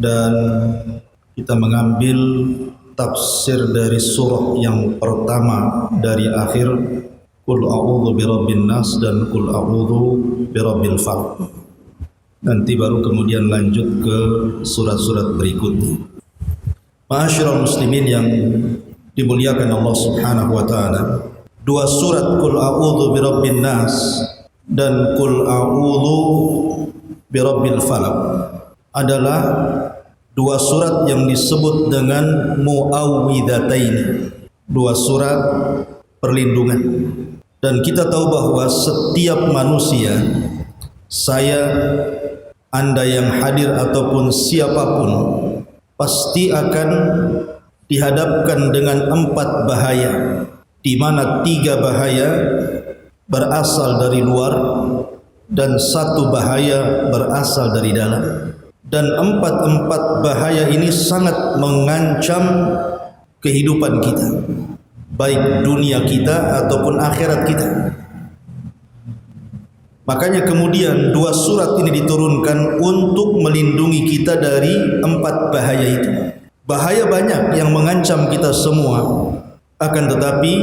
Dan kita mengambil tafsir dari surah yang pertama dari akhir, Qul a'udzu birabbin nas dan Qul a'udzu birabbil falaq. Nanti baru kemudian lanjut ke surat-surat berikutnya. Ma'asyiral muslimin yang dimuliakan Allah Subhanahu wa taala, dua surat Qul a'udzu birabbin nas dan Qul a'udzu birabbil falaq adalah dua surat yang disebut dengan muawwidzatain, dua surat perlindungan. Dan kita tahu bahwa setiap manusia, saya, Anda yang hadir ataupun siapapun, pasti akan dihadapkan dengan 4 bahaya, di mana 3 bahaya berasal dari luar dan 1 bahaya berasal dari dalam. Dan 4 bahaya ini sangat mengancam kehidupan kita, baik dunia kita ataupun akhirat kita. Makanya kemudian 2 surat ini diturunkan untuk melindungi kita dari 4 bahaya itu. Bahaya banyak yang mengancam kita semua, akan tetapi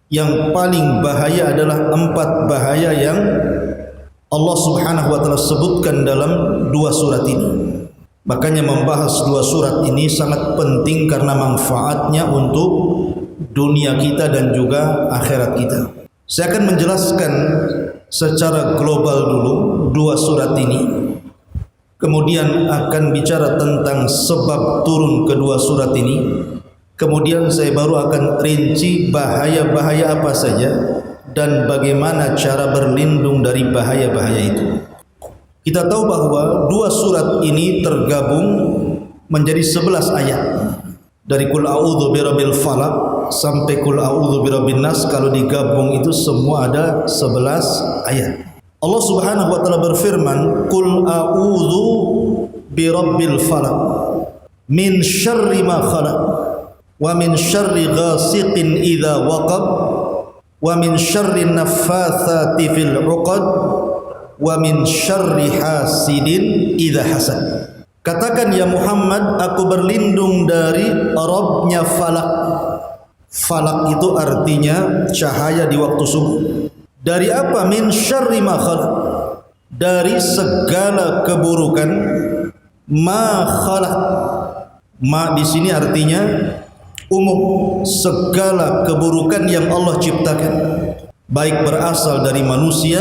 yang paling bahaya adalah 4 bahaya yang Allah Subhanahu wa taala sebutkan dalam 2 surat ini. Makanya membahas 2 surat ini sangat penting karena manfaatnya untuk dunia kita dan juga akhirat kita. Saya akan menjelaskan secara global dulu 2 surat ini. Kemudian akan bicara tentang sebab turun kedua surat ini. Kemudian saya baru akan rinci bahaya-bahaya apa saja dan bagaimana cara berlindung dari bahaya-bahaya itu. Kita tahu bahwa 2 surat ini tergabung menjadi 11 ayat. Dari Qul a'udzu birabbil falaq sampai Qul a'udzu birabbin nas, kalau digabung itu semua ada 11 ayat. Allah Subhanahu wa taala berfirman, Qul a'udzu birabbil falaq min syarri ma khalaq wa min syarri ghasiqin idza waqab wa min syarri naffatsati fil 'uqad wa min syarri hasidin idza hasad. Katakan ya Muhammad, aku berlindung dari Rabbnya falak. Falak itu artinya cahaya di waktu subuh. Dari apa? Min syarri ma khalaq, dari segala keburukan. Ma khalaq, ma di sini artinya umum, segala keburukan yang Allah ciptakan, baik berasal dari manusia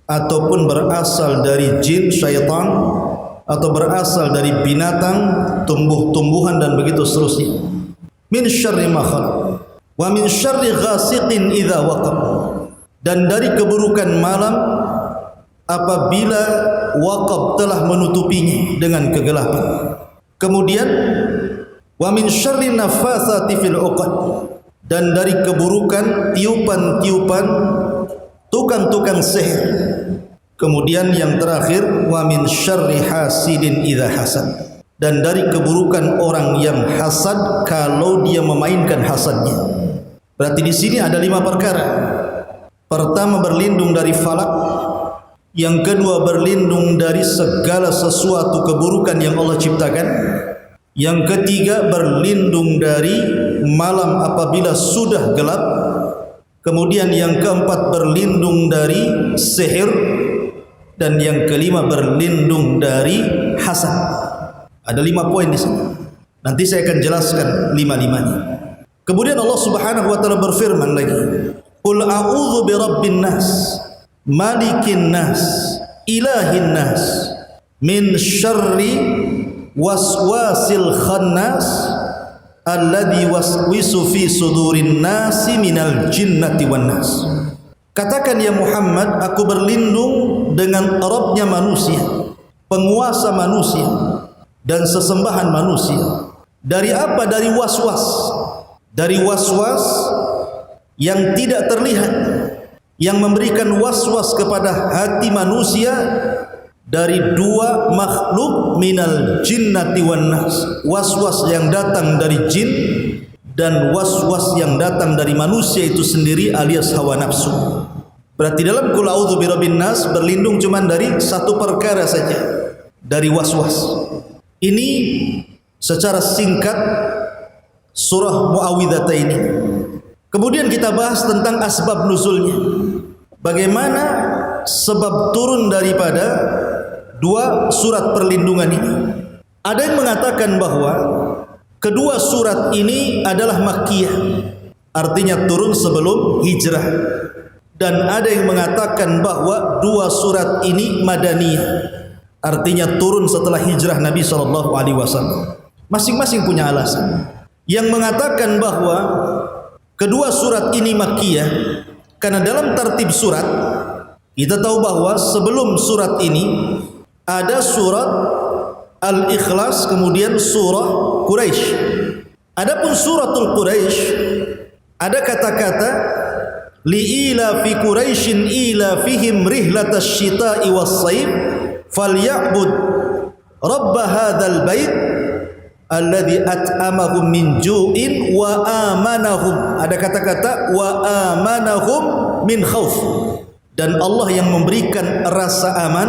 ataupun berasal dari jin, syaitan, atau berasal dari binatang, tumbuh-tumbuhan dan begitu seterusnya. Min syarri ma khalaq wa min syarri ghasiqin idza waqab, dan dari keburukan malam apabila waqab telah menutupinya dengan kegelapan. Kemudian wa min syarri naffatsati fil 'uqad, dan dari keburukan tiupan-tiupan tukang-tukang sihir. Kemudian yang terakhir wa min syarri hasidin idza hasad, dan dari keburukan orang yang hasad kalau dia memainkan hasadnya. Berarti di sini ada 5 perkara. Pertama, berlindung dari falak. Yang kedua, berlindung dari segala sesuatu keburukan yang Allah ciptakan. Yang ketiga, berlindung dari malam apabila sudah gelap. Kemudian yang keempat, berlindung dari sihir. Dan yang kelima, berlindung dari hasad. Ada 5 poin di sini. Nanti saya akan jelaskan 5-5-nya. Kemudian Allah Subhanahu wa taala berfirman lagi, Qul a'udzu birabbin nas, malikin nas, ilahin nas, min syarri waswasil khannas, alladzi waswisu fi sudurin nasi minal jinnati wan nas. Katakan ya Muhammad, aku berlindung dengan Rabbnya manusia, penguasa manusia dan sesembahan manusia. Dari apa? Dari waswas. Dari waswas yang tidak terlihat, yang memberikan waswas kepada hati manusia dari dua makhluk minal jinnati wan nas, was-was yang datang dari jin dan was-was yang datang dari manusia itu sendiri alias hawa nafsu. Berarti dalam qul a'udzu birabbin nas berlindung cuma dari satu perkara saja, dari was-was. Ini secara singkat surah Muawwidhataini. Kemudian kita bahas tentang asbab nuzulnya. Bagaimana sebab turun daripada dua surat perlindungan ini. Ada yang mengatakan bahwa kedua surat ini adalah Makkiyah, artinya turun sebelum hijrah. Dan ada yang mengatakan bahwa dua surat ini Madaniyah, artinya turun setelah hijrah Nabi SAW. Masing-masing punya alasan. Yang mengatakan bahwa kedua surat ini Makkiyah karena dalam tertib surat kita tahu bahwa sebelum surat ini ada surat Al-Ikhlas, kemudian surah Quraisy. Adapun suratul Quraisy ada kata-kata li'ila fi Quraisyin ila fihim rihlatasy syita'i was-sayf falya'bud rabb hadzal bait alladzi at'amahum min ju'in wa amanahum. Ada kata-kata wa amanahum min khauf. Dan Allah yang memberikan rasa aman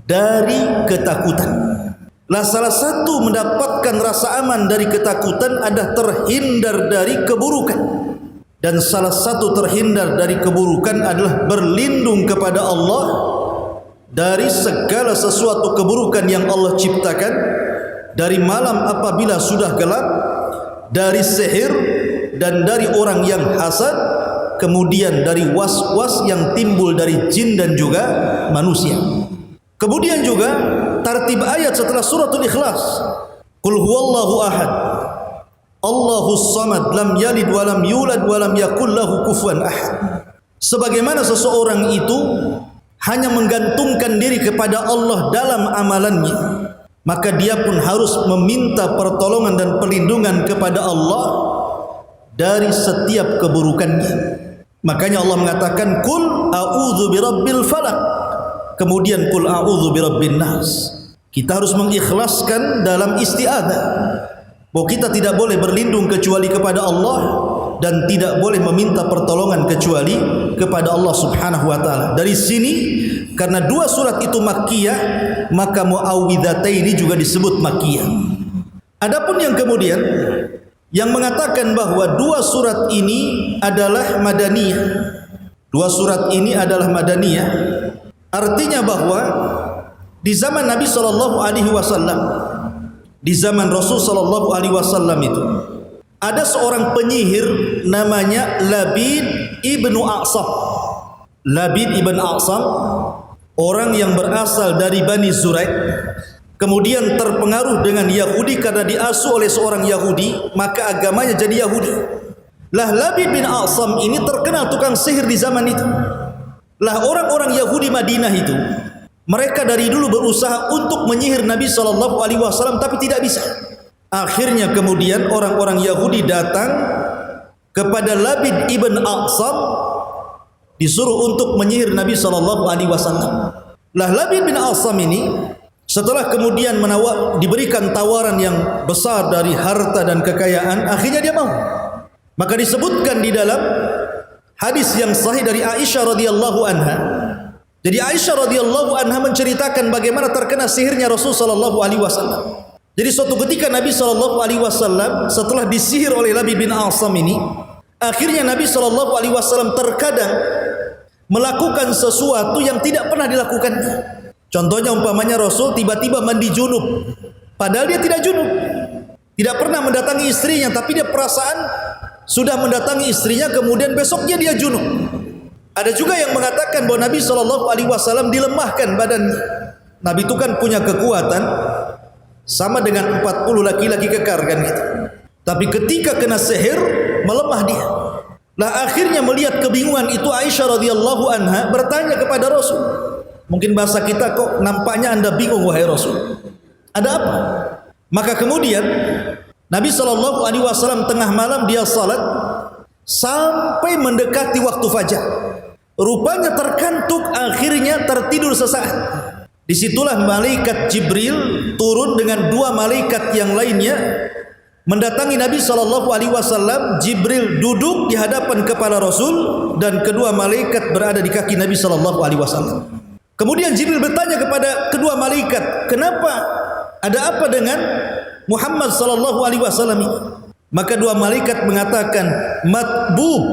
dari ketakutan. Lah salah satu mendapatkan rasa aman dari ketakutan adalah terhindar dari keburukan. Dan salah satu terhindar dari keburukan adalah berlindung kepada Allah dari segala sesuatu keburukan yang Allah ciptakan, dari malam apabila sudah gelap, dari sihir dan dari orang yang hasad, kemudian dari was-was yang timbul dari jin dan juga manusia. Kemudian juga tartib ayat setelah suratul Ikhlas, qul huwallahu ahad Allahus samad lam yalid wa lam yulad wa lam yakul lahu kufuwan ahad. Sebagaimana seseorang itu hanya menggantungkan diri kepada Allah dalam amalannya, maka dia pun harus meminta pertolongan dan perlindungan kepada Allah dari setiap keburukannya. Makanya Allah mengatakan qul a'udzu birabbil falaq, kemudian qul a'udzu birabbin nas. Kita harus mengikhlaskan dalam isti'adzah bahwa kita tidak boleh berlindung kecuali kepada Allah dan tidak boleh meminta pertolongan kecuali kepada Allah Subhanahu wa taala. Dari sini karena dua surat itu Makkiyah, maka Muawwidhataini juga disebut Makkiyah. Adapun yang kemudian yang mengatakan bahwa dua surat ini adalah Madaniyah. Dua surat ini adalah Madaniyah, artinya bahwa di zaman Nabi SAW, di zaman Rasul sallallahu alaihi wasallam itu ada seorang penyihir namanya Labid ibnu A'sam. Labid ibn A'sam, orang yang berasal dari Bani Zuraik, kemudian terpengaruh dengan Yahudi karena diasuh oleh seorang Yahudi, maka agamanya jadi Yahudi. Lah Labid bin A'sam ini terkenal tukang sihir di zaman itu. Lah orang-orang Yahudi Madinah itu, mereka dari dulu berusaha untuk menyihir Nabi SAW tapi tidak bisa. Akhirnya kemudian orang-orang Yahudi datang kepada Labid ibn A'sam, disuruh untuk menyihir Nabi SAW. Lah Labid bin A'sam ini setelah kemudian diberikan tawaran yang besar dari harta dan kekayaan, akhirnya dia mau. Maka disebutkan di dalam hadis yang sahih dari Aisyah radhiyallahu anha. Jadi Aisyah radhiyallahu anha menceritakan bagaimana terkena sihirnya Rasul sallallahu alaihi wasallam. Jadi suatu ketika Nabi sallallahu alaihi wasallam setelah disihir oleh Labid bin A'sam ini, akhirnya Nabi sallallahu alaihi wasallam terkadang melakukan sesuatu yang tidak pernah dilakukannya. Contohnya umpamanya Rasul tiba-tiba mandi junub, padahal dia tidak junub. Tidak pernah mendatangi istrinya, tapi dia perasaan sudah mendatangi istrinya, kemudian besoknya dia junub. Ada juga yang mengatakan bahwa Nabi SAW dilemahkan badannya. Nabi itu kan punya kekuatan sama dengan 40 laki-laki kekar kan gitu. Tapi ketika kena sihir melemah dia. Lah akhirnya melihat kebingungan itu, Aisyah radhiyallahu anha bertanya kepada Rasul. Mungkin bahasa kita, kok nampaknya anda bingung wahai Rasul, ada apa? Maka kemudian Nabi SAW tengah malam dia salat sampai mendekati waktu fajar. Rupanya terkantuk, akhirnya tertidur sesaat. Disitulah malaikat Jibril turun dengan dua malaikat yang lainnya mendatangi Nabi SAW. Jibril duduk di hadapan kepala Rasul dan kedua malaikat berada di kaki Nabi SAW. Kemudian Jibril bertanya kepada kedua malaikat, kenapa? Ada apa dengan Muhammad SAW ini? Maka dua malaikat mengatakan, matbub,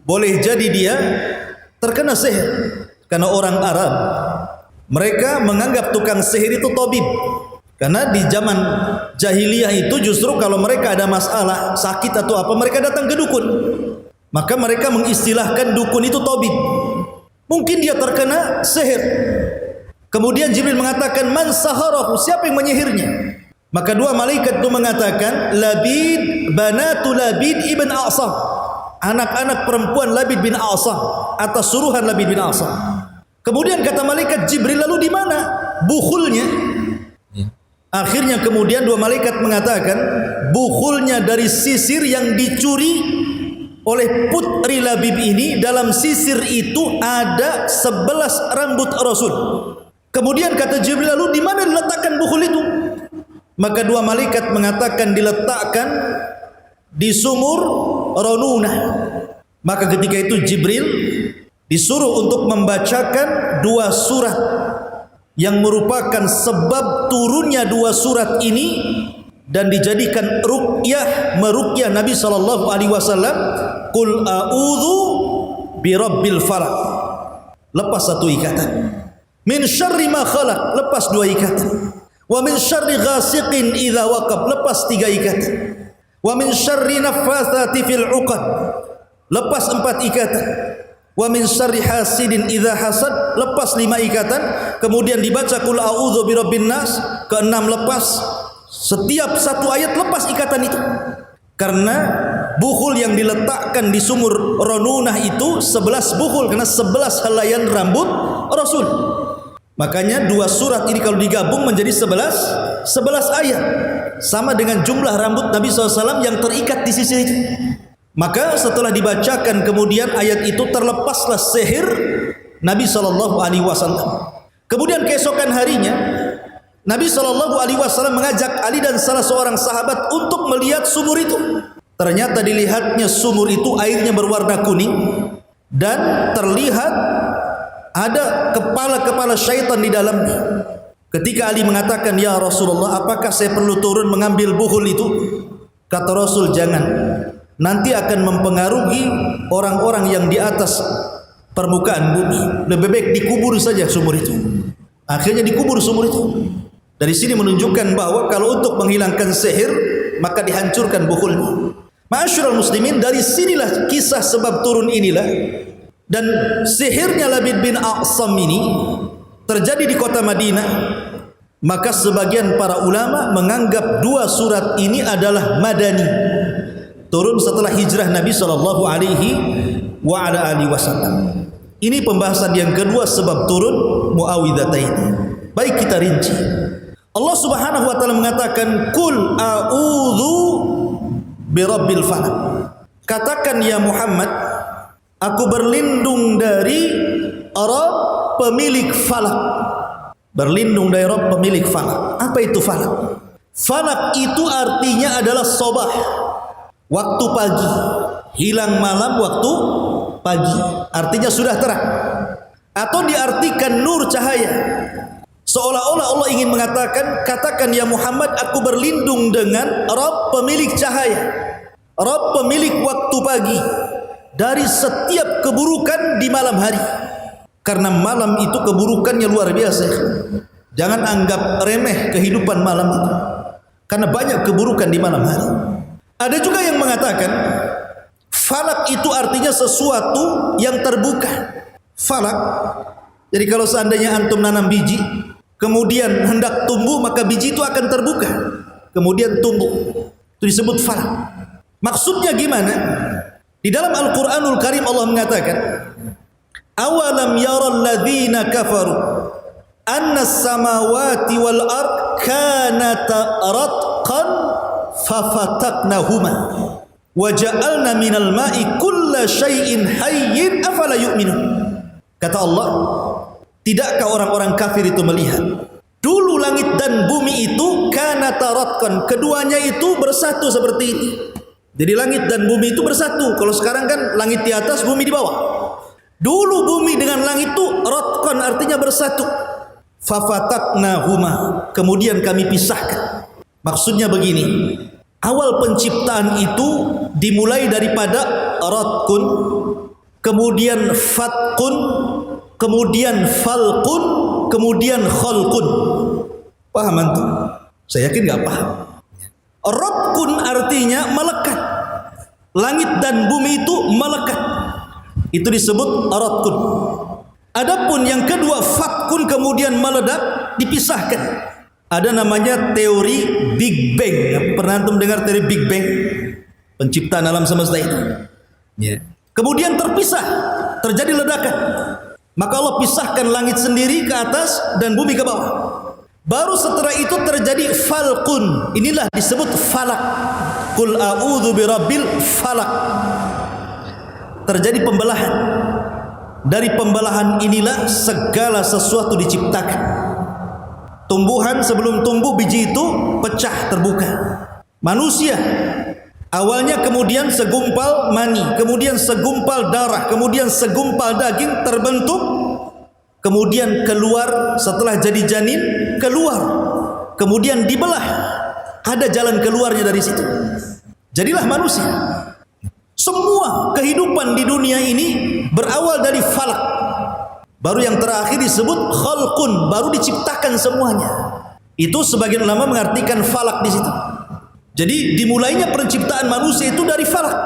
boleh jadi dia terkena sihir. Karena orang Arab, mereka menganggap tukang sihir itu tabib. Karena di zaman jahiliyah itu justru kalau mereka ada masalah, sakit atau apa, mereka datang ke dukun. Maka mereka mengistilahkan dukun itu tabib. Mungkin dia terkena sihir. Kemudian Jibril mengatakan, man saharahu, siapa yang menyihirnya? Maka dua malaikat itu mengatakan, Labid banatu Labid ibn A'sam, anak-anak perempuan Labid bin A'sam, atas suruhan Labid bin A'sam. Kemudian kata malaikat Jibril, lalu di mana bukhulnya? Akhirnya kemudian dua malaikat mengatakan, bukhulnya dari sisir yang dicuri oleh putri Labib ini. Dalam sisir itu ada 11 rambut Rasul. Kemudian kata Jibril, lalu di mana diletakkan bukhul itu? Maka dua malaikat mengatakan diletakkan di sumur Ranunah. Maka ketika itu Jibril disuruh untuk membacakan dua surat yang merupakan sebab turunnya dua surat ini dan dijadikan ruqyah, meruqyah Nabi SAW. Qul a'udzu birabbil falaq, lepas satu ikatan. Min syarri ma khalaq, lepas dua ikatan. Wa min syarri ghasiqin idza waqab, lepas tiga ikatan. Wa min syarri naffatsati fil 'uqad, lepas empat ikatan. Wa min syarri hasidin idza hasad, lepas lima ikatan. Kemudian dibaca qul a'udzu birabbin nas, keenam lepas. Setiap satu ayat lepas ikatan itu. Karena bukhul yang diletakkan di sumur Ranunah itu 11 bukhul, karena 11 helaian rambut Rasul. Makanya dua surat ini kalau digabung menjadi 11 ayat, sama dengan jumlah rambut Nabi SAW yang terikat di sisi itu. Maka setelah dibacakan kemudian ayat itu, terlepaslah sihir Nabi SAW. Kemudian keesokan harinya Nabi SAW mengajak Ali dan salah seorang sahabat untuk melihat sumur itu. Ternyata dilihatnya sumur itu airnya berwarna kuning dan terlihat ada kepala-kepala syaitan di dalamnya. Ketika Ali mengatakan, ya Rasulullah, apakah saya perlu turun mengambil bukhul itu? Kata Rasul, jangan. Nanti akan mempengaruhi orang-orang yang di atas permukaan bumi. Lebih baik dikubur saja sumur itu. Akhirnya dikubur sumur itu. Dari sini menunjukkan bahwa kalau untuk menghilangkan sihir, maka dihancurkan bukhulnya. Ma'asyiral muslimin, dari sinilah kisah sebab turun inilah. Dan sihirnya Labid bin A'sam ini terjadi di kota Madinah. Maka sebagian para ulama menganggap dua surat ini adalah madani, turun setelah hijrah Nabi SAW. Ini pembahasan yang kedua sebab turun Muawwidzatain. Baik, kita rinci. Allah Subhanahu wa taala mengatakan, "Qul a'udzu birabbil falaq." Katakan ya Muhammad, aku berlindung dari Rabb pemilik falak. Berlindung dari Rabb pemilik falak. Apa itu falak? Falak itu artinya adalah sobah, waktu pagi. Hilang malam, waktu pagi. Artinya sudah terang. Atau diartikan nur, cahaya. Seolah-olah Allah ingin mengatakan, katakan ya Muhammad, aku berlindung dengan Rabb pemilik cahaya, Rabb pemilik waktu pagi, dari setiap keburukan di malam hari. Karena malam itu keburukannya luar biasa. Jangan anggap remeh kehidupan malam itu, karena banyak keburukan di malam hari. Ada juga yang mengatakan falak itu artinya sesuatu yang terbuka. Falak, jadi kalau seandainya antum nanam biji, kemudian hendak tumbuh, maka biji itu akan terbuka, kemudian tumbuh. Itu disebut falak. Maksudnya gimana? Di dalam Al-Quranul Karim Allah mengatakan, awalam yaral ladzina kafaru anna samawati wal ard kanata ratqan fafataknahuma wa ja'alna minal ma'i kulla syai'in hayyin afala yu'minun. Kata Allah, Tidakkah orang-orang kafir itu melihat? Dulu langit dan bumi itu kana taratkan, keduanya itu bersatu seperti ini. Jadi langit dan bumi itu bersatu. Kalau sekarang kan langit di atas, bumi di bawah. Dulu bumi dengan langit itu ratkan, artinya bersatu. Fafataknahuma, kemudian kami pisahkan. Maksudnya begini, awal penciptaan itu dimulai daripada ratkun, kemudian fatkun, kemudian falkun, kemudian khalqun. Paham antum? Saya yakin nggak paham. Ratkun artinya melekat. Langit dan bumi itu melekat. Itu disebut ratkun. Adapun yang kedua fatkun, kemudian meledak, dipisahkan. Ada namanya teori Big Bang. Pernah antum dengar teori Big Bang? Penciptaan alam semesta itu. Ya. Kemudian terpisah, terjadi ledakan. Maka Allah pisahkan langit sendiri ke atas dan bumi ke bawah. Baru setelah itu terjadi falqun. Inilah disebut falak. Qul a'udzu birabbil falak. Terjadi pembelahan. Dari pembelahan inilah segala sesuatu diciptakan. Tumbuhan sebelum tumbuh biji itu pecah, terbuka. Manusia awalnya kemudian segumpal mani, kemudian segumpal darah, kemudian segumpal daging terbentuk, kemudian keluar setelah jadi janin, keluar, kemudian dibelah, ada jalan keluarnya dari situ. Jadilah manusia. Semua kehidupan di dunia ini berawal dari falak. Baru yang terakhir disebut khalqun, baru diciptakan semuanya. Itu sebagian ulama mengartikan falak di situ. Jadi dimulainya penciptaan manusia itu dari falak.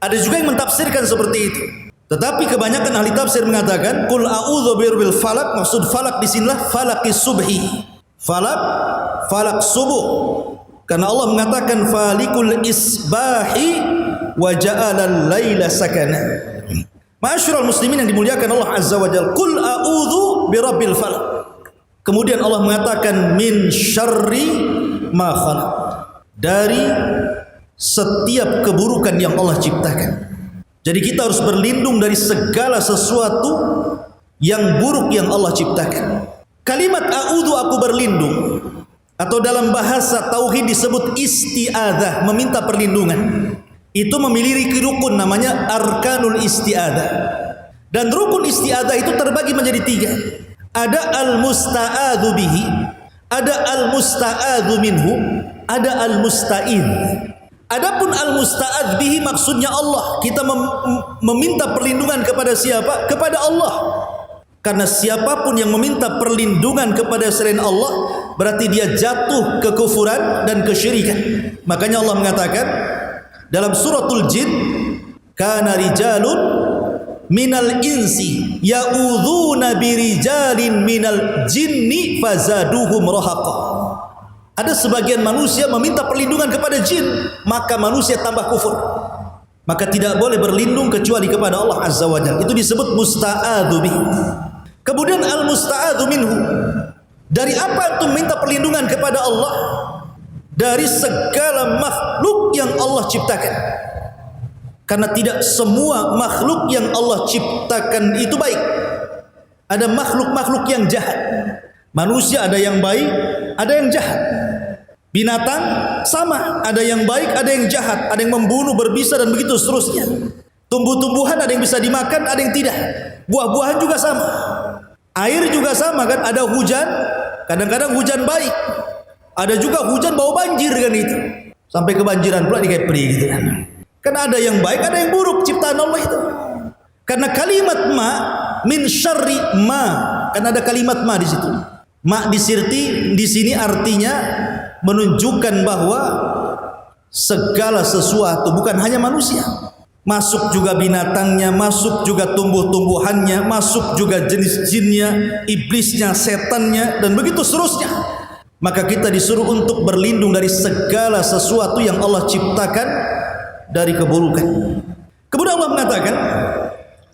Ada juga yang mentafsirkan seperti itu. Tetapi kebanyakan ahli tafsir mengatakan qul a'udzu birabbil falak, maksud falak di sinilah falaqis subhi. Falak subuh. Karena Allah mengatakan falikul isbahi wa ja'alal laila sakana. Ma'asyiral muslimin yang dimuliakan Allah Azza wa Jalla, qul a'udzu birabbil falaq. Kemudian Allah mengatakan min syarri ma khalaq, dari setiap keburukan yang Allah ciptakan. Jadi kita harus berlindung dari segala sesuatu yang buruk yang Allah ciptakan. Kalimat a'udzu, aku berlindung, atau dalam bahasa tauhid disebut isti'adzah, meminta perlindungan. Itu memiliki rukun namanya arkanul isti'adzah. Dan rukun isti'adzah itu terbagi menjadi 3. Ada al-musta'adzu bihi, ada al-musta'adzu minhu, ada al-musta'idz. Adapun al-musta'adz bihi maksudnya Allah. Kita meminta perlindungan kepada siapa? Kepada Allah. Karena siapapun yang meminta perlindungan kepada selain Allah, berarti dia jatuh kekufuran dan kesyirikan. Makanya Allah mengatakan dalam suratul Jin, kana rijalun minal insi ya'udzuna birijalin minal jinni fazaduhum rahaqa. Ada sebagian manusia meminta perlindungan kepada jin, maka manusia tambah kufur. Maka tidak boleh berlindung kecuali kepada Allah Azza wa Jalla. Itu disebut musta'adzu bihi. Kemudian al-musta'adzu minhu, dari apa itu minta perlindungan kepada Allah? Dari segala makhluk yang Allah ciptakan. Karena tidak semua makhluk yang Allah ciptakan itu baik. Ada makhluk-makhluk yang jahat. Manusia ada yang baik, ada yang jahat. Binatang sama, ada yang baik, ada yang jahat, ada yang membunuh, berbisa, dan begitu seterusnya. Tumbuh-tumbuhan ada yang bisa dimakan, ada yang tidak. Buah-buahan juga sama. Air juga sama kan, ada hujan, kadang-kadang hujan baik. Ada juga hujan bawa banjir kan itu. Sampai kebanjiran pula di Kepri gitu kan. Karena ada yang baik, ada yang buruk ciptaan Allah itu. Karena kalimat ma min syarri ma, kan ada kalimat ma di situ. Ma disirti di sini artinya menunjukkan bahwa segala sesuatu, bukan hanya manusia, masuk juga binatangnya, masuk juga tumbuh-tumbuhannya, masuk juga jenis jinnya, iblisnya, setannya, dan begitu seterusnya. Maka kita disuruh untuk berlindung dari segala sesuatu yang Allah ciptakan dari keburukan. Kemudian Allah mengatakan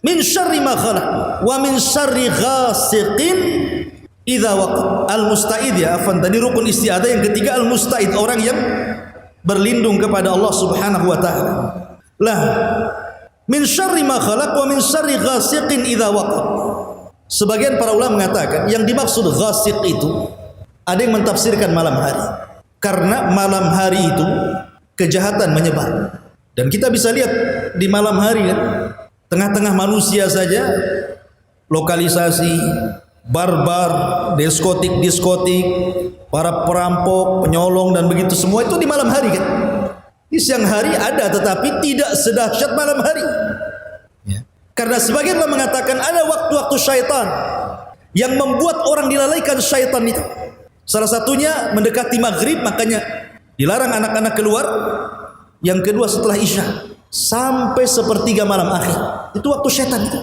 min syarri ma khalaq wa min syarri ghasiqin idza waqab. Al-musta'id, ya afan, tadi rukun isti'adzah yang ketiga al-musta'id, orang yang berlindung kepada Allah Subhanahu wa taala. Lah min syarri ma khalaq wa min syarri ghasiqin idza waqab. Sebagian para ulama mengatakan yang dimaksud ghasiq itu, ada yang mentafsirkan malam hari. Karena malam hari itu kejahatan menyebar. Dan kita bisa lihat di malam hari kan, tengah-tengah manusia saja lokalisasi barbar, diskotik, para perampok, penyolong dan begitu semua itu di malam hari kan. Di siang hari ada tetapi tidak sedahsyat malam hari. Ya. Karena sebagian orang mengatakan ada waktu-waktu syaitan yang membuat orang dilalaikan syaitan itu. Salah satunya mendekati maghrib, makanya dilarang anak-anak keluar. Yang kedua setelah isya sampai sepertiga malam akhir, itu waktu syaitan itu.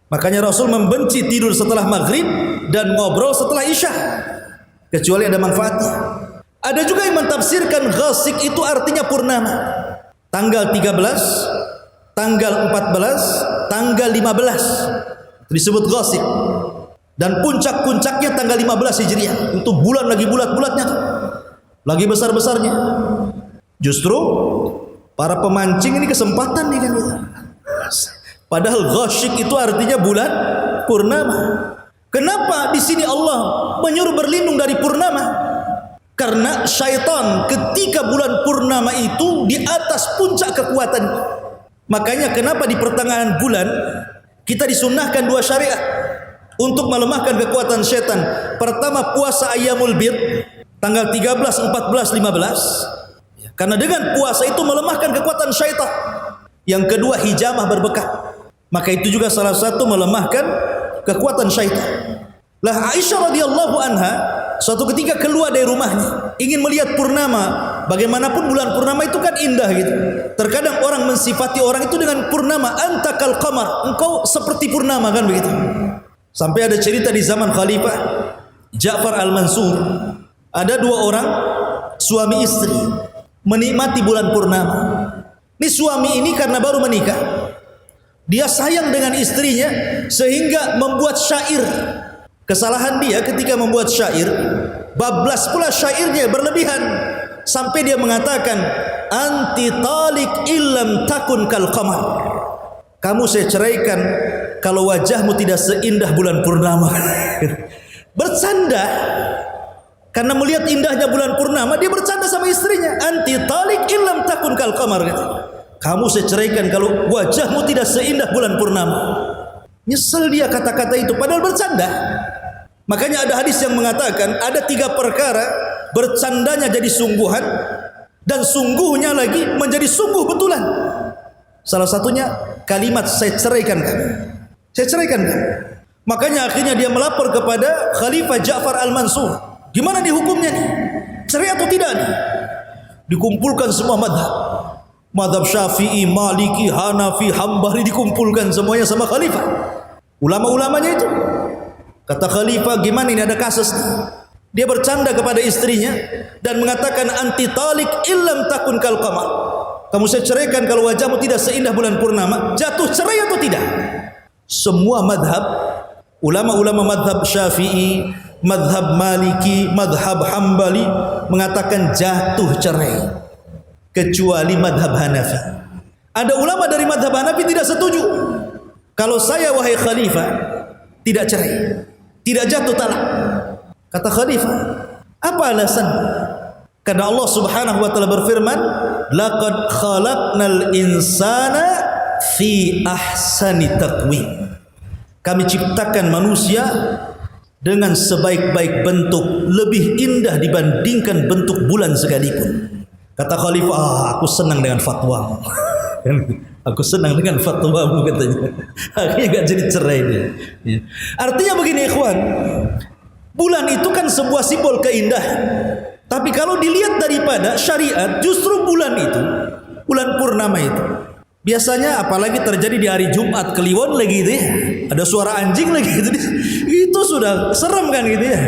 Makanya Rasul membenci tidur setelah maghrib dan ngobrol setelah isya, kecuali ada manfaatnya. Ada juga yang mentafsirkan ghasiq itu artinya purnama. Tanggal 13, tanggal 14, tanggal 15 disebut ghasiq. Dan puncak-puncaknya tanggal 15 Hijriah. Untuk bulan lagi bulat-bulatnya, lagi besar-besarnya. Justru para pemancing ini kesempatan nih kan gitu. Padahal ghasiq itu artinya bulan purnama. Kenapa di sini Allah menyuruh berlindung dari purnama? Karena syaitan ketika bulan purnama itu di atas puncak kekuatan. Makanya kenapa di pertengahan bulan kita disunnahkan dua syariat untuk melemahkan kekuatan syaitan. Pertama puasa ayyamul bid tanggal 13, 14, 15. Karena dengan puasa itu melemahkan kekuatan syaitan. Yang kedua hijamah berbekat. Maka itu juga salah satu melemahkan kekuatan syaitan. Lah Aisyah radhiyallahu anha suatu ketika keluar dari rumahnya ingin melihat purnama. Bagaimanapun bulan purnama itu kan indah gitu. Terkadang orang mensifati orang itu dengan purnama, antakal qamar, engkau seperti purnama kan begitu. Sampai ada cerita di zaman Khalifah Ja'far Al-Mansur, ada dua orang suami istri menikmati bulan purnama. Ini suami ini karena baru menikah, dia sayang dengan istrinya sehingga membuat syair. Kesalahan dia ketika membuat syair, bablas pula syairnya berlebihan sampai dia mengatakan anti talik illam takun kal qamar. Kamu saya ceraikan kalau wajahmu tidak seindah bulan purnama. Bercanda karena melihat indahnya bulan purnama, dia bercanda sama istrinya, anti talik illam takun kal qamar. Kamu saya ceraikan kalau wajahmu tidak seindah bulan purnama. Nyesel dia kata-kata itu padahal bercanda. Makanya ada hadis yang mengatakan ada tiga perkara bercandanya jadi sungguhan dan sungguhnya lagi menjadi sungguh betulan. Salah satunya kalimat saya ceraikan kamu. Saya ceraikan kamu. Makanya akhirnya dia melapor kepada Khalifah Ja'far Al-Mansur. Gimana dihukumnya nih? Cerai atau tidak nih? Dikumpulkan semua madhab. Madhab Syafi'i, Maliki, Hanafi, Hambali dikumpulkan semuanya sama Khalifah. Ulama-ulamanya itu. Kata Khalifah, gimana ini ada kasus nih? Dia bercanda kepada istrinya dan mengatakan anti talik illam takun kal qamar. Kamu saya ceraikan kalau wajahmu tidak seindah bulan purnama. Jatuh cerai atau tidak? Semua madhab, ulama-ulama madhab Syafi'i, madhab Maliki, madhab Hambali mengatakan jatuh cerai, kecuali madhab Hanafi. Ada ulama dari madhab Hanafi tidak setuju. Kalau saya wahai Khalifah tidak cerai, tidak jatuh talak. Kata Khalifah, apa alasan? Karena Allah Subhanahu wa taala berfirman, laqad khalaqnal insana fi ahsani taqwim. Kami ciptakan manusia dengan sebaik-baik bentuk, lebih indah dibandingkan bentuk bulan sekalipun. Kata Khalifah, aku senang dengan fatwa. Aku senang dengan fatwamu katanya. Akhirnya gak jadi cerai dia. Artinya begini ikhwan, bulan itu kan sebuah simbol keindahan. Tapi kalau dilihat daripada syariat, justru bulan itu, bulan purnama itu, biasanya apalagi terjadi di hari Jumat Kliwon lagi gitu ya, ada suara anjing lagi gitu, itu sudah serem kan gitu ya.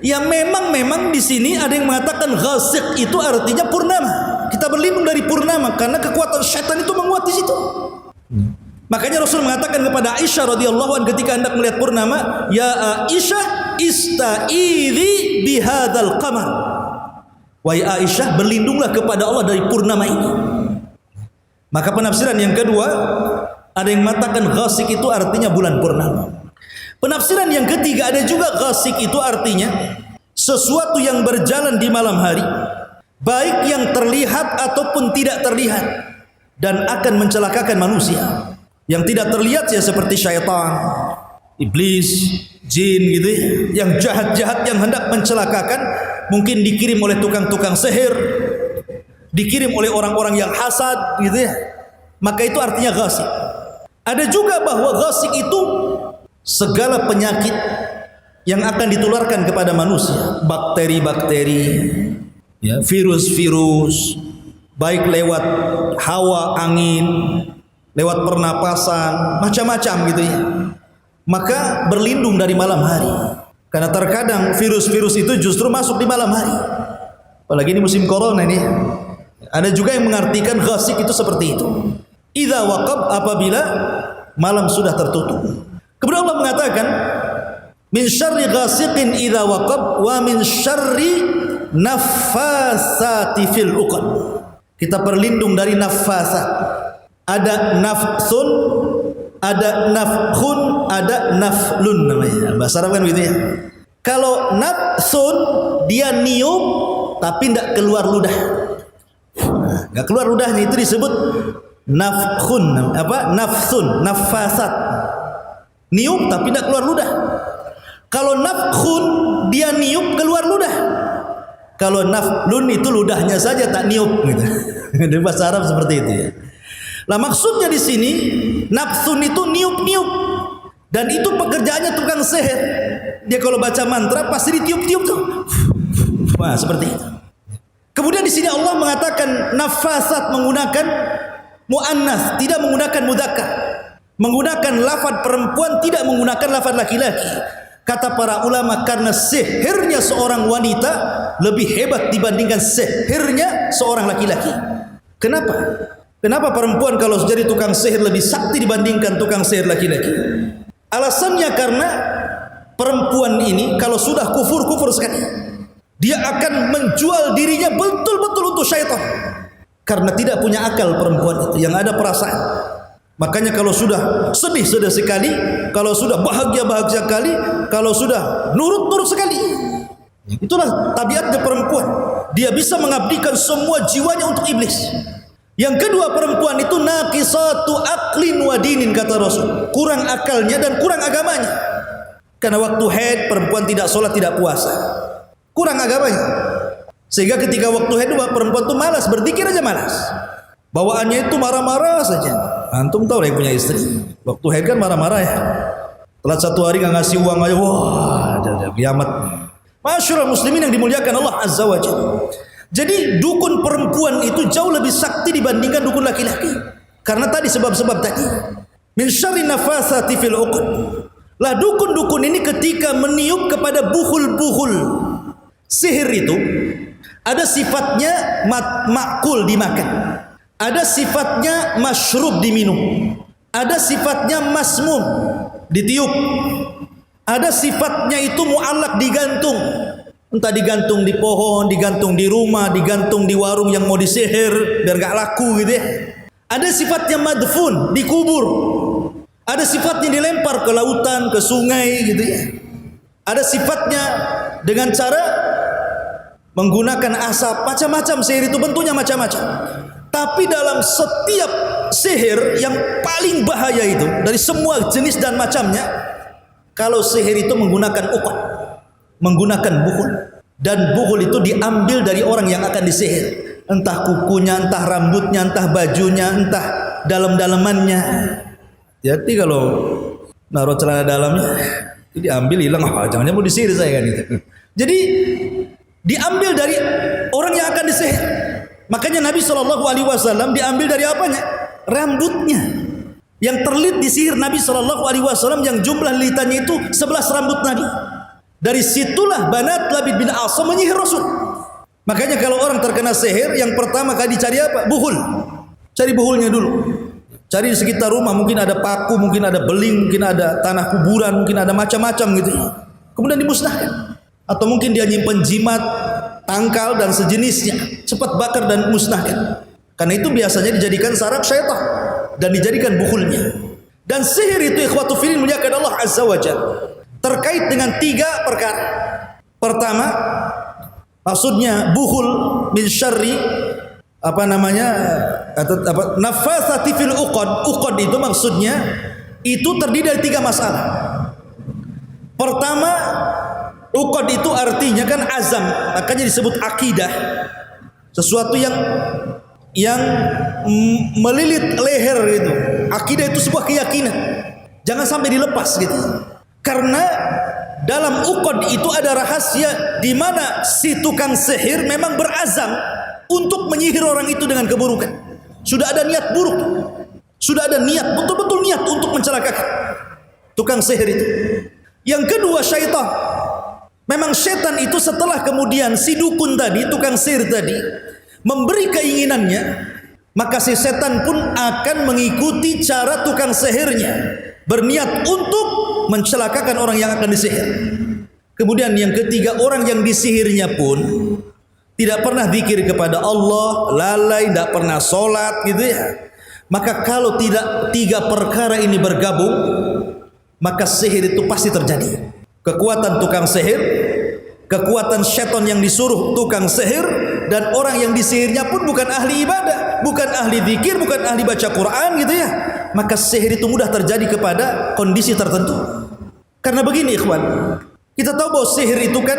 Ya memang di sini ada yang mengatakan ghasiq itu artinya purnama. Kita berlindung dari purnama karena kekuatan syaitan itu menguat di situ. Makanya Rasul mengatakan kepada Aisyah radhiyallahu anha ketika hendak melihat purnama, ya Aisyah ista'idhi bihadzal qamar. Wahai Aisyah, berlindunglah kepada Allah dari purnama ini. Maka penafsiran yang kedua, ada yang mengatakan ghasiq itu artinya bulan purnama. Penafsiran yang ketiga, ada juga ghasik itu artinya sesuatu yang berjalan di malam hari, baik yang terlihat ataupun tidak terlihat, dan akan mencelakakan manusia. Yang tidak terlihat ya seperti syaitan, iblis, jin gitu ya, yang jahat-jahat yang hendak mencelakakan, mungkin dikirim oleh tukang-tukang sihir, dikirim oleh orang-orang yang hasad gitu ya. Maka itu artinya ghasik. Ada juga bahwa ghasik itu segala penyakit yang akan ditularkan kepada manusia, bakteri-bakteri, ya, virus-virus, baik lewat hawa, angin, lewat pernapasan, macam-macam gitu ya. Maka berlindung dari malam hari, karena terkadang virus-virus itu justru masuk di malam hari. Apalagi ini musim corona ini. Ada juga yang mengartikan ghasik itu seperti itu. Idza waqab, apabila malam sudah tertutup. Kemudian Allah mengatakan, min syarri ghasiqin idza waqab wa min syarri naffasati fil uqad. Kita berlindung dari naffasat. Ada nafsun, ada nafkhun, ada naflun namanya. Bahasa Arab kan gitu ya. Kalau nafsun, dia niup tapi tidak keluar ludah. Enggak keluar ludahnya, itu disebut nafkhun, nafsun, nafasat. Niup tapi tidak keluar ludah. Kalau nafkhun, dia niup keluar ludah. Kalau naflun itu ludahnya saja tak niup gitu. Di bahasa Arab seperti itu ya. Lah maksudnya di sini nafsun itu niup-niup, dan itu pekerjaannya tukang sihir. Dia kalau baca mantra pasti ditiup-tiup tuh. Wah, seperti itu. Kemudian di sini Allah mengatakan nafasat menggunakan muannas, tidak menggunakan mudzakkar. Menggunakan lafaz perempuan, tidak menggunakan lafaz laki-laki. Kata para ulama, karena sihirnya seorang wanita lebih hebat dibandingkan sihirnya seorang laki-laki. Kenapa? Kenapa perempuan kalau jadi tukang sihir lebih sakti dibandingkan tukang sihir laki-laki? Alasannya karena perempuan ini kalau sudah kufur sekali. Dia akan menjual dirinya betul-betul untuk syaitan. Karena tidak punya akal perempuan itu, yang ada perasaan. Makanya kalau sudah sedih sekali, kalau sudah bahagia sekali, kalau sudah nurut sekali. Itulah tabiatnya perempuan. Dia bisa mengabdikan semua jiwanya untuk iblis. Yang kedua, perempuan itu naqisatu aqlin wa dinin, kata Rasul. Kurang akalnya dan kurang agamanya. Karena waktu haid perempuan tidak sholat, tidak puasa. Kurang agamanya. Sehingga ketika waktu haid perempuan itu malas, berzikir aja malas. Bawaannya itu marah-marah saja. Antum tahu lah yang punya istri. Waktu haid kan marah-marah ya. Telat 1 hari nggak ngasih uang aja, wah, ada kiamat. Masyaallah muslimin yang dimuliakan Allah Azza wa Jalla. Jadi dukun perempuan itu jauh lebih sakti dibandingkan dukun laki-laki. Karena tadi sebab-sebab tadi. Min syarri nafasati fil uqad. Lah dukun-dukun ini ketika meniup kepada buhul-buhul sihir itu, ada sifatnya makul dimakan. Ada sifatnya masyrub diminum. Ada sifatnya masmum ditiup. Ada sifatnya itu mu'allak digantung. Entah digantung di pohon, digantung di rumah, digantung di warung yang mau disihir biar gak laku gitu ya. Ada sifatnya madfun, dikubur. Ada sifatnya dilempar ke lautan, ke sungai gitu ya. Ada sifatnya dengan cara menggunakan asap, macam-macam. Sihir itu bentuknya macam-macam. Tapi dalam setiap sihir yang paling bahaya itu dari semua jenis dan macamnya, kalau sihir itu menggunakan uqad, menggunakan buhul, dan buhul itu diambil dari orang yang akan disihir, entah kukunya, entah rambutnya, entah bajunya, entah dalam-dalamannya. Jadi kalau naruh celana dalamnya itu diambil, hilang, jangan-jangan mau disihir saya kan itu. Jadi diambil dari orang yang akan disihir. Makanya Nabi SAW diambil dari apanya? Rambutnya. Yang terlit disihir Nabi SAW, yang jumlah lilitannya itu 11 rambut Nabi. Dari situlah Banat Labid bin Asam menyihir Rasul. Makanya kalau orang terkena sihir, yang pertama kali dicari apa? Buhul. Cari buhulnya dulu. Cari di sekitar rumah, mungkin ada paku, mungkin ada beling, mungkin ada tanah kuburan, mungkin ada macam-macam gitu. Kemudian dimusnahkan. Atau mungkin dia nyimpen jimat, tangkal dan sejenisnya, cepat bakar dan musnahkan. Karena itu biasanya dijadikan saraf syaitan dan dijadikan buhulnya. Dan sihir itu ikhwatu fillah muliakan Allah Azza wa Jalla terkait dengan 3 perkara. Pertama, maksudnya buhul min syarri nafathati fil uqad. Uqad itu maksudnya itu terdiri dari 3 masalah. Pertama, uqad itu artinya kan azam, makanya disebut akidah. Sesuatu yang melilit leher gitu. Akidah itu sebuah keyakinan. Jangan sampai dilepas gitu. Karena dalam uqad itu ada rahasia di mana si tukang sihir memang berazam untuk menyihir orang itu dengan keburukan. Sudah ada niat buruk. Sudah ada niat, betul-betul niat untuk mencelakakan tukang sihir itu. Yang kedua, syaitan. Memang setan itu setelah kemudian si dukun tadi, tukang sihir tadi memberi keinginannya, maka si setan pun akan mengikuti cara tukang sihirnya, berniat untuk mencelakakan orang yang akan disihir. Kemudian yang ketiga, orang yang disihirnya pun tidak pernah zikir kepada Allah, lalai, tidak pernah sholat gitu ya. Maka kalau tidak 3 perkara ini bergabung, maka sihir itu pasti terjadi. Kekuatan tukang sihir, kekuatan setan yang disuruh tukang sihir, dan orang yang disihirnya pun bukan ahli ibadah, bukan ahli zikir, bukan ahli baca Quran gitu ya. Maka sihir itu mudah terjadi kepada kondisi tertentu. Karena begini ikhwan, kita tahu bahwa sihir itu kan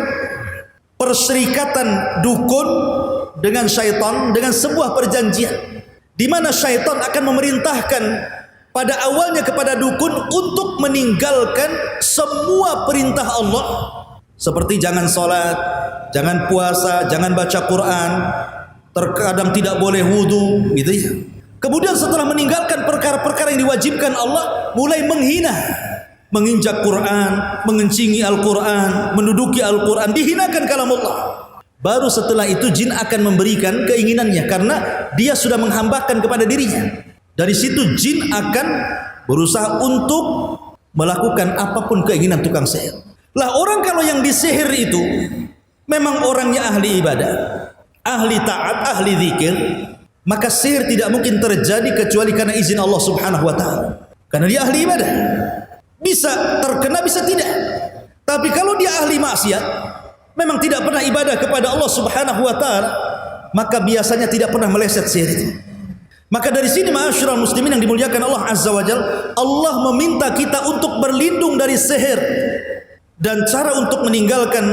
perserikatan dukun dengan syaitan, dengan sebuah perjanjian di mana syaitan akan memerintahkan pada awalnya kepada dukun untuk meninggalkan semua perintah Allah, seperti jangan sholat, jangan puasa, jangan baca Quran, terkadang tidak boleh wudu gitu ya. Kemudian setelah meninggalkan perkara-perkara yang diwajibkan Allah, mulai menghina, menginjak Quran, mengencingi Al-Quran, menduduki Al-Quran, dihinakan kalam Allah. Baru setelah itu jin akan memberikan keinginannya, karena dia sudah menghambakan kepada dirinya. Dari situ jin akan berusaha untuk melakukan apapun keinginan tukang sihir. Lah orang kalau yang disihir itu memang orangnya ahli ibadah, ahli taat, ahli zikir, maka sihir tidak mungkin terjadi kecuali karena izin Allah Subhanahu wa taala. Karena dia ahli ibadah. Bisa terkena, bisa tidak. Tapi kalau dia ahli maksiat, memang tidak pernah ibadah kepada Allah Subhanahu wa taala, maka biasanya tidak pernah meleset sihir itu. Maka dari sini ma'asyiral muslimin yang dimuliakan Allah Azza wa Jalla, Allah meminta kita untuk berlindung dari sihir. Dan cara untuk meninggalkan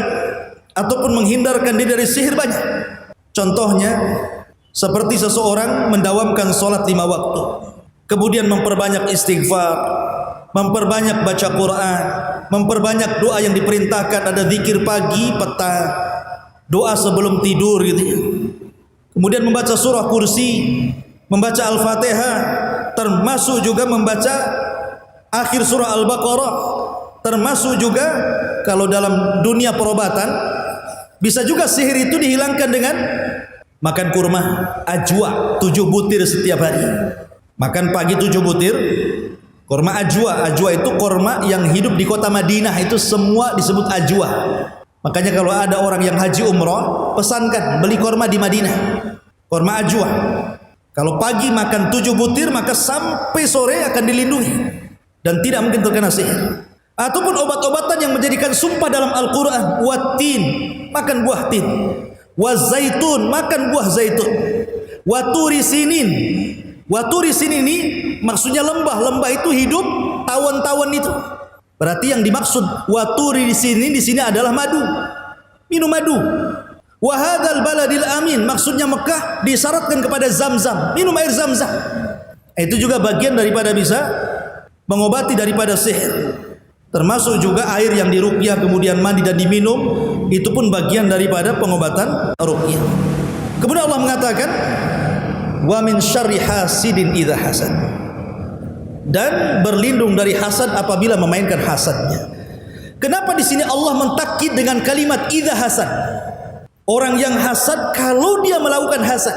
ataupun menghindarkan diri dari sihir banyak. Contohnya seperti seseorang mendawamkan sholat 5 waktu, kemudian memperbanyak istighfar, memperbanyak baca Quran, memperbanyak doa yang diperintahkan, ada zikir pagi, petang, doa sebelum tidur gitu ya. Kemudian membaca surah kursi, membaca Al-Fatihah, termasuk juga membaca akhir surah Al-Baqarah, termasuk juga kalau dalam dunia perobatan bisa juga sihir itu dihilangkan dengan makan kurma ajwa 7 butir setiap hari. Makan pagi 7 butir kurma ajwa. Ajwa itu kurma yang hidup di kota Madinah, itu semua disebut ajwa. Makanya kalau ada orang yang haji umrah, pesankan beli kurma di Madinah, kurma ajwa. Kalau pagi makan 7 butir, maka sampai sore akan dilindungi dan tidak mungkin terkena sihir. Ataupun obat-obatan yang menjadikan sumpah dalam Al-Quran, watin, makan buah tin, wazaitun, makan buah zaitun, waturi sinin. Waturi sinin ini maksudnya lembah. Lembah itu hidup tawon-tawon itu. Berarti yang dimaksud waturi di sini adalah madu. Minum madu. Wahadal baladil amin, maksudnya Mekah disyaratkan kepada Zam-Zam, minum air Zam-Zam. Itu juga bagian daripada bisa mengobati daripada sihir. Termasuk juga air yang diruqyah kemudian mandi dan diminum, itu pun bagian daripada pengobatan ruqyah. Kemudian Allah mengatakan, wa min syarri hasidin idza hasad, dan berlindung dari hasad apabila memainkan hasadnya. Kenapa di sini Allah mentakkid dengan kalimat idza hasad? Orang yang hasad kalau dia melakukan hasad.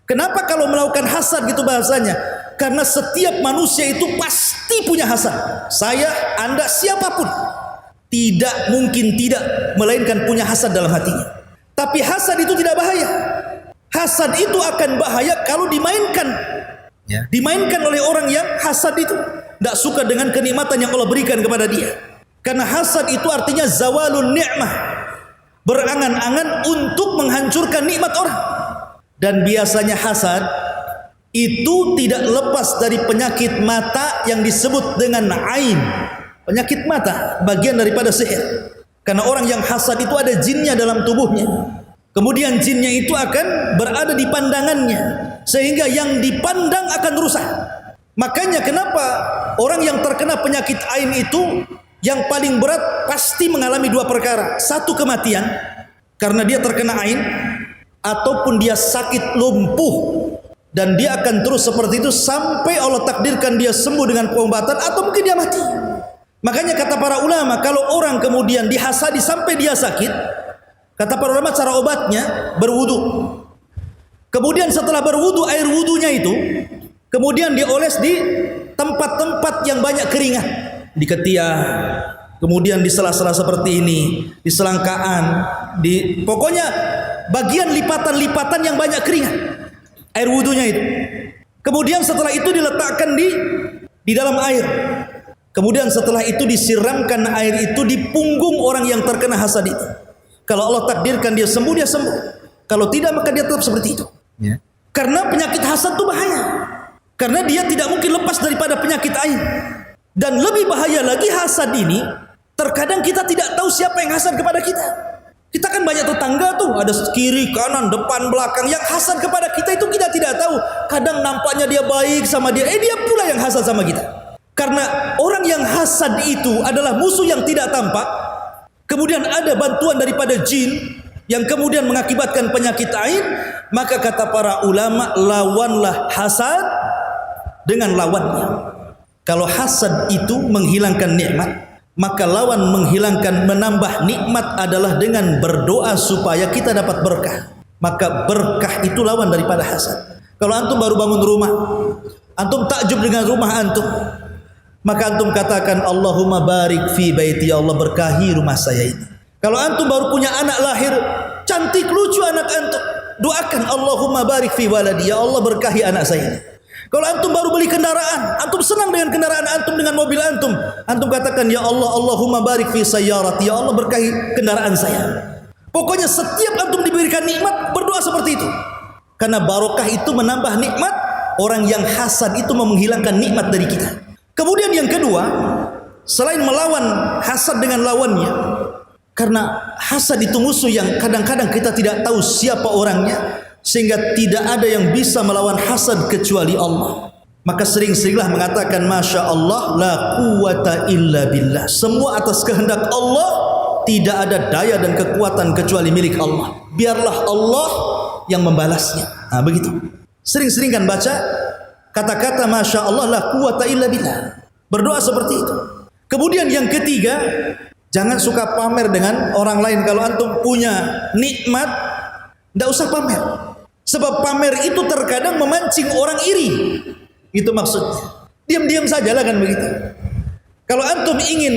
Kenapa kalau melakukan hasad gitu bahasanya? Karena setiap manusia itu pasti punya hasad. Saya, Anda, siapapun tidak mungkin tidak melainkan punya hasad dalam hatinya. Tapi hasad itu tidak bahaya. Hasad itu akan bahaya kalau dimainkan. Dimainkan oleh orang yang hasad itu. tidak suka dengan kenikmatan yang Allah berikan kepada dia. Karena hasad itu artinya zawalun ni'mah, berangan-angan untuk menghancurkan nikmat orang. Dan biasanya hasad itu tidak lepas dari penyakit mata yang disebut dengan ain. Penyakit mata, bagian daripada sihir. Karena orang yang hasad itu ada jinnya dalam tubuhnya. Kemudian jinnya itu akan berada di pandangannya, sehingga yang dipandang akan rusak. Makanya kenapa orang yang terkena penyakit ain itu yang paling berat pasti mengalami dua perkara. Satu, kematian karena dia terkena ain, ataupun dia sakit lumpuh dan dia akan terus seperti itu sampai Allah takdirkan dia sembuh dengan pengobatan, atau mungkin dia mati. Makanya kata para ulama, kalau orang kemudian dihasadi sampai dia sakit, kata para ulama cara obatnya berwudu. Kemudian setelah berwudu, air wudunya itu kemudian dioles di tempat-tempat yang banyak keringat, di ketiak, kemudian di sela-sela seperti ini, di selangkaan, pokoknya bagian lipatan-lipatan yang banyak keringat, air wudunya itu. Kemudian setelah itu diletakkan di dalam air. Kemudian setelah itu disiramkan air itu di punggung orang yang terkena hasad itu. Kalau Allah takdirkan dia sembuh, dia sembuh. Kalau tidak, maka dia tetap seperti itu. Ya. Karena penyakit hasad itu bahaya. Karena dia tidak mungkin lepas daripada penyakit ain. Dan lebih bahaya lagi, hasad ini terkadang kita tidak tahu siapa yang hasad kepada kita. Kita kan banyak tetangga tuh, ada kiri, kanan, depan, belakang. Yang hasad kepada kita itu kita tidak tahu. Kadang nampaknya dia baik sama dia, dia pula yang hasad sama kita. Karena orang yang hasad itu adalah musuh yang tidak tampak. Kemudian ada bantuan daripada jin yang kemudian mengakibatkan penyakit ain. Maka kata para ulama, lawanlah hasad dengan lawannya. Kalau hasad itu menghilangkan nikmat, maka lawan menghilangkan, menambah nikmat adalah dengan berdoa supaya kita dapat berkah. Maka berkah itu lawan daripada hasad. Kalau antum baru bangun rumah, antum takjub dengan rumah antum, maka antum katakan Allahumma barik fi baiti, ya Allah berkahi rumah saya ini. Kalau antum baru punya anak lahir, cantik lucu anak antum, doakan Allahumma barik fi waladi, ya Allah berkahi anak saya ini. Kalau antum baru beli kendaraan, antum senang dengan kendaraan antum, dengan mobil antum, antum katakan ya Allah, Allahumma barik fi sayyarati, ya Allah berkahi kendaraan saya. Pokoknya setiap antum diberikan nikmat, berdoa seperti itu. Karena barokah itu menambah nikmat. Orang yang hasad itu menghilangkan nikmat dari kita. Kemudian yang kedua, selain melawan hasad dengan lawannya, karena hasad itu musuh yang kadang-kadang kita tidak tahu siapa orangnya, sehingga tidak ada yang bisa melawan hasad kecuali Allah. Maka sering-seringlah mengatakan Masya Allah la quwata illa billah, semua atas kehendak Allah, tidak ada daya dan kekuatan kecuali milik Allah. Biarlah Allah yang membalasnya. Nah begitu. Sering-sering kan baca kata-kata Masya Allah la quwata illa billah, berdoa seperti itu. Kemudian yang ketiga, jangan suka pamer dengan orang lain. Kalau antum punya nikmat, tidak usah pamer. Sebab pamer itu terkadang memancing orang iri. Itu maksudnya. Diam-diam sajalah kan begitu. Kalau antum ingin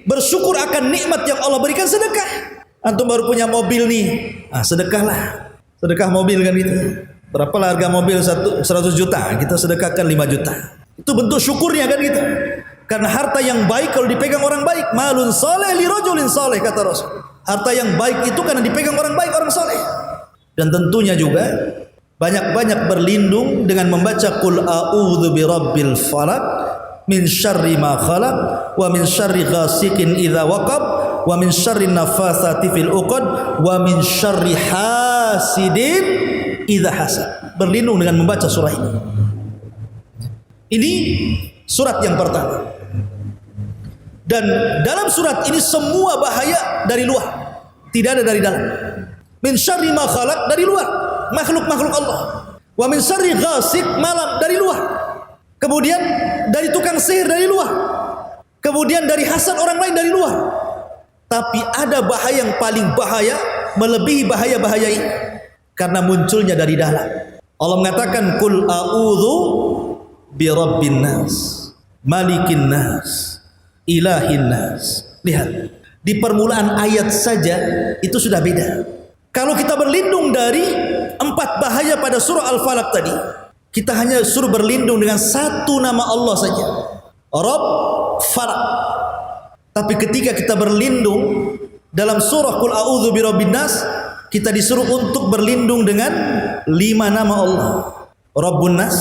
bersyukur akan nikmat yang Allah berikan, sedekah. Antum baru punya mobil nih, sedekahlah. Sedekah mobil kan gitu. Berapa harga mobil 100 juta, kita sedekahkan 5 juta. Itu bentuk syukurnya kan gitu. Karena harta yang baik kalau dipegang orang baik, malun soleh li rajulin soleh, kata Rasul. Harta yang baik itu karena dipegang orang baik, orang soleh. Dan tentunya juga banyak-banyak berlindung dengan membaca Qul a'udzu birabbil falaq min syarri ma khalaq wa min syarri ghasiqin idza waqab wa min syarri nafatsati fil 'uqad wa min syarri hasidin idza hasad. Berlindung dengan membaca surah ini. Ini surat yang pertama. Dan dalam surat ini semua bahaya dari luar, tidak ada dari dalam. Min syarri ma khalaq, dari luar, makhluk-makhluk Allah. Wa min syarri ghasiq, malam, dari luar. Kemudian dari tukang sihir, dari luar. Kemudian dari hasad orang lain, dari luar. Tapi ada bahaya yang paling bahaya, melebihi bahaya-bahaya ini, karena munculnya dari dalam. Allah mengatakan Qul a'udzu birabbin nas, malikin nas, ilahin nas. Lihat, di permulaan ayat saja itu sudah beda. Kalau kita berlindung dari 4 bahaya pada surah Al-Falaq tadi, kita hanya suruh berlindung dengan 1 nama Allah saja. Rabb falak. Tapi ketika kita berlindung dalam surah Qul a'udzu birabbin nas, kita disuruh untuk berlindung dengan 5 nama Allah. Rabbun nas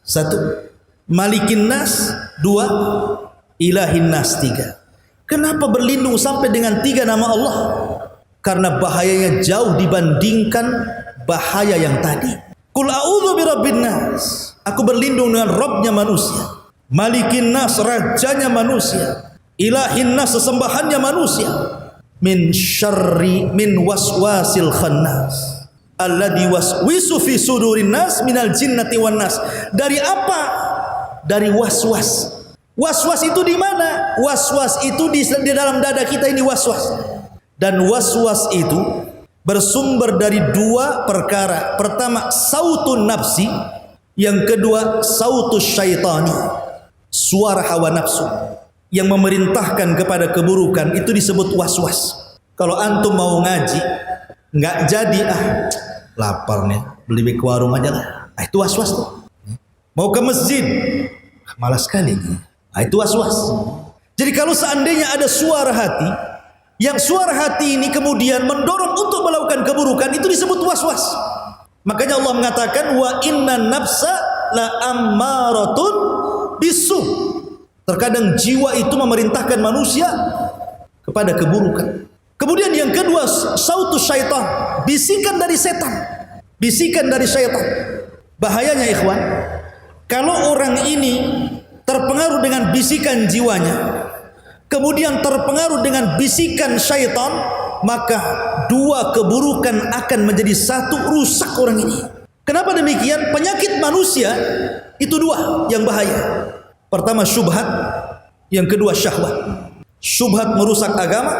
1, Malikin nas 2, Ilahin nas 3. Kenapa berlindung sampai dengan 3 nama Allah? Karena bahayanya jauh dibandingkan bahaya yang tadi. Qul a'udzu birabbin nas, aku berlindung dengan Rabbnya manusia. Malikin nas, rajanya manusia. Ilahin nas, sesembahannya manusia. Min waswasil khannas alladzi waswisu fi sudurin nas minal jinnati wan nas. Dari apa? Dari waswas. Waswas itu di mana? Waswas itu di dalam dada kita ini waswas. Dan waswas itu bersumber dari 2 perkara. Pertama, sautun nafsi. Yang kedua, sautus syaitani. Suara hawa nafsu yang memerintahkan kepada keburukan, itu disebut waswas. Kalau antum mau ngaji nggak jadi, lapar nih, beli ke warung aja lah, itu waswas tuh. Mau ke masjid, malas sekali, itu waswas. Jadi kalau seandainya ada suara hati, yang suara hati ini kemudian mendorong untuk melakukan keburukan, itu disebut waswas. Makanya Allah mengatakan wa inna nafsa la ammaratun bisu. Terkadang jiwa itu memerintahkan manusia kepada keburukan. Kemudian yang kedua, sautus syaitan, bisikan dari setan. Bisikan dari syaitan. Bahayanya ikhwan, kalau orang ini terpengaruh dengan bisikan jiwanya, kemudian terpengaruh dengan bisikan syaitan, maka 2 keburukan akan menjadi 1, rusak orang ini. Kenapa demikian? Penyakit manusia itu 2 yang bahaya. Pertama syubhat, yang kedua syahwat. Syubhat merusak agama,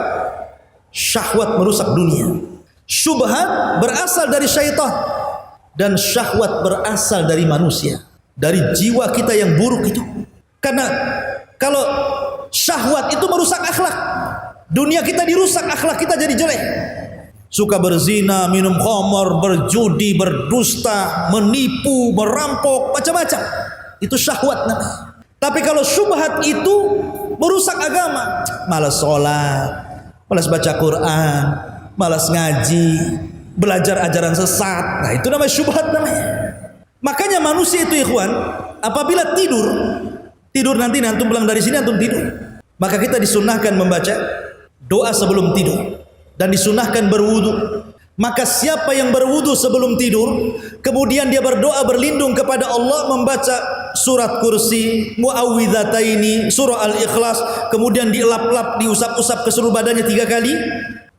syahwat merusak dunia. Syubhat berasal dari syaitan dan syahwat berasal dari manusia, dari jiwa kita yang buruk itu. Karena kalau syahwat itu merusak akhlak, dunia kita dirusak, akhlak kita jadi jelek. Suka berzina, minum khamar, berjudi, berdusta, menipu, merampok, macam-macam. Itu syahwat namanya. Tapi kalau syubhat itu merusak agama, malas sholat, malas baca Quran, malas ngaji, belajar ajaran sesat. Nah, itu namanya syubhat namanya. Makanya manusia itu ikhwan, apabila tidur nanti antum pulang dari sini antum tidur, maka kita disunnahkan membaca doa sebelum tidur dan disunnahkan berwudu. Maka siapa yang berwudu sebelum tidur, kemudian dia berdoa berlindung kepada Allah, membaca surat kursi, muawwidhataini, surah al-ikhlas, kemudian dielap-lap, diusap-usap ke seluruh badannya 3 kali,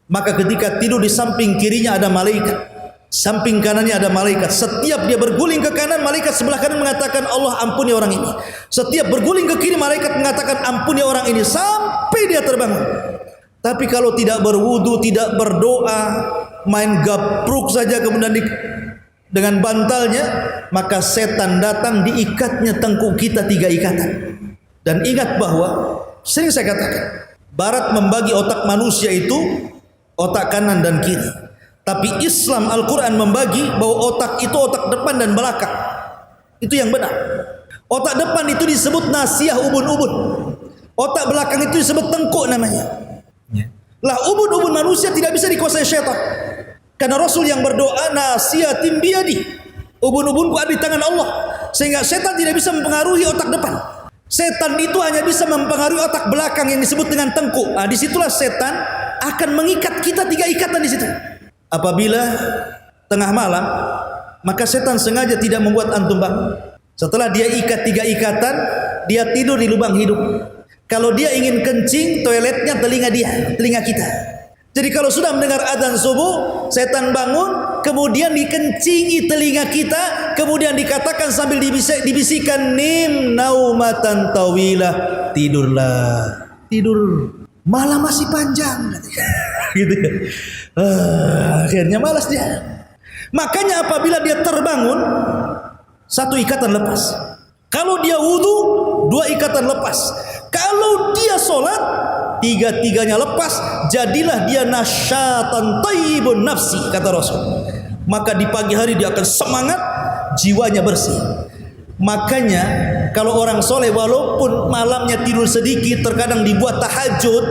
maka ketika tidur di samping kirinya ada malaikat, samping kanannya ada malaikat. Setiap dia berguling ke kanan, malaikat sebelah kanan mengatakan Allah ampuni orang ini. Setiap berguling ke kiri, malaikat mengatakan ampuni orang ini, sampai dia terbangun. Tapi kalau tidak berwudu, tidak berdoa, main gapruk saja kemudian dengan bantalnya, maka setan datang, diikatnya tengkuk kita 3 ikatan. Dan ingat bahwa sering saya katakan, Barat membagi otak manusia itu otak kanan dan kiri. Tapi Islam Al-Quran membagi bahwa otak itu otak depan dan belakang. Itu yang benar. Otak depan itu disebut nasiyah ubun-ubun. Otak belakang itu disebut tengkuk namanya. Lah ubun-ubun manusia tidak bisa dikuasai syaitan. Karena Rasul yang berdoa nasiyatim biyadi, ubun-ubunku ada di tangan Allah, sehingga setan tidak bisa mempengaruhi otak depan. Setan itu hanya bisa mempengaruhi otak belakang yang disebut dengan tengkuk. Nah, disitulah setan akan mengikat kita 3 ikatan di situ. Apabila tengah malam, maka setan sengaja tidak membuat antum bangun. Setelah dia ikat 3 ikatan, dia tidur di lubang hidung. Kalau dia ingin kencing, toiletnya telinga kita. Jadi kalau sudah mendengar adzan subuh, setan bangun, kemudian dikencingi telinga kita, kemudian dikatakan sambil dibisikan nim naumatan tawilah, tidurlah, tidur, malam masih panjang, gitu ya. Akhirnya malas dia. Makanya apabila dia terbangun, 1 ikatan lepas. Kalau dia wudu, 2 ikatan lepas. Kalau dia sholat, 3-tiganya lepas. Jadilah dia nasyatan tayyibun nafsi, kata Rasul. Maka di pagi hari dia akan semangat, jiwanya bersih. Makanya kalau orang soleh walaupun malamnya tidur sedikit, terkadang dibuat tahajud,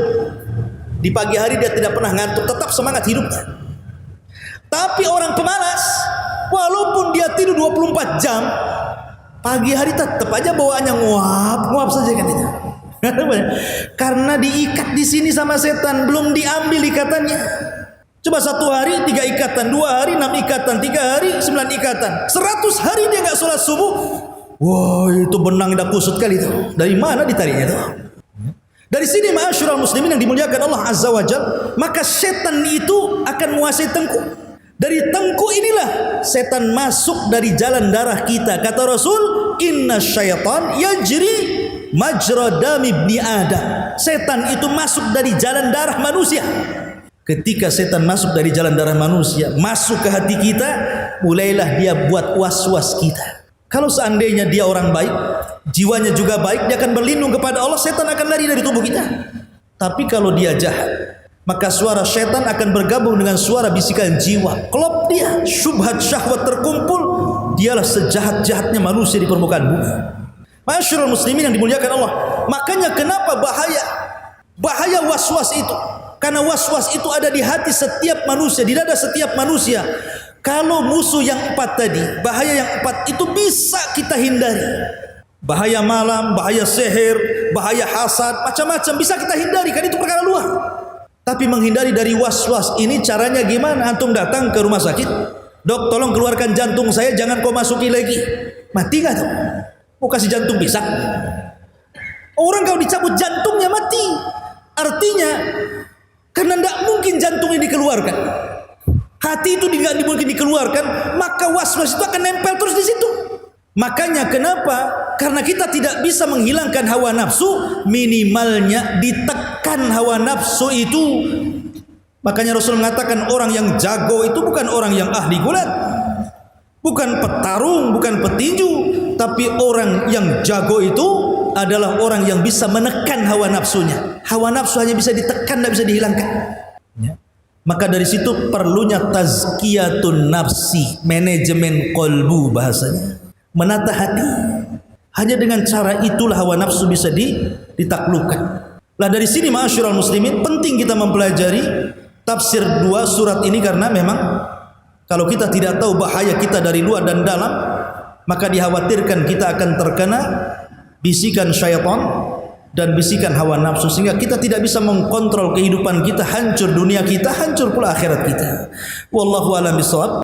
di pagi hari dia tidak pernah ngantuk, tetap semangat hidupnya. Tapi orang pemalas, walaupun dia tidur 24 jam, pagi hari tetap aja bawaannya nguap saja katanya. Karena diikat di sini sama setan, belum diambil ikatannya. Coba 1 hari 3 ikatan, 2 hari 6 ikatan, 3 hari 9 ikatan, 100 hari dia nggak sholat subuh. Wah, itu benang dah kusut kali itu. Dari mana ditariknya itu? Dari sini ma'asyiral muslimin yang dimuliakan Allah Azza wa Jalla, maka setan itu akan menguasai tengkuk. Dari tengkuk inilah setan masuk dari jalan darah kita. Kata Rasul, inna syaitan yajri majra dami ibni Adam. Setan itu masuk dari jalan darah manusia. Ketika setan masuk dari jalan darah manusia, masuk ke hati kita, mulailah dia buat was-was kita. Kalau seandainya dia orang baik, jiwanya juga baik, dia akan berlindung kepada Allah, setan akan lari dari tubuh kita. Tapi kalau dia jahat, maka suara setan akan bergabung dengan suara bisikan jiwa. Klop dia, syubhat syahwat terkumpul, dialah sejahat-jahatnya manusia di permukaan bumi. Ma'asyiral muslimin yang dimuliakan Allah. Makanya kenapa bahaya was-was itu? Karena was-was itu ada di hati setiap manusia, di dada setiap manusia. Kalau musuh yang 4 tadi, bahaya yang 4 itu bisa kita hindari. Bahaya malam, bahaya sihir, bahaya hasad, macam-macam bisa kita hindari, kan itu perkara luar. Tapi menghindari dari was-was ini caranya gimana? Antum datang ke rumah sakit, dok tolong keluarkan jantung saya, jangan kau masuki lagi. Mati gak tuh? Mau kasih jantung pisang? Orang kalau dicabut jantungnya mati. Artinya karena tidak mungkin jantung ini dikeluarkan, hati itu tidak mungkin dikeluarkan, maka was-was itu akan nempel terus di situ. Makanya kenapa? Karena kita tidak bisa menghilangkan hawa nafsu, minimalnya ditekan hawa nafsu itu. Makanya Rasul mengatakan orang yang jago itu bukan orang yang ahli gulat, bukan petarung, bukan petinju, tapi orang yang jago itu adalah orang yang bisa menekan hawa nafsunya. Hawa nafsu hanya bisa ditekan, tidak bisa dihilangkan. Ya. Maka dari situ perlunya tazkiyatun nafsi, manajemen kolbu bahasanya, menata hati. Hanya dengan cara itulah hawa nafsu bisa ditaklukkan. Lah dari sini ma'asyiral muslimin penting kita mempelajari tafsir 2 surat ini, karena memang kalau kita tidak tahu bahaya kita dari luar dan dalam, maka dikhawatirkan kita akan terkena bisikan syaitan dan bisikan hawa nafsu, sehingga kita tidak bisa mengkontrol kehidupan kita, hancur dunia kita, hancur pula akhirat kita. Wallahu a'lam bishawab.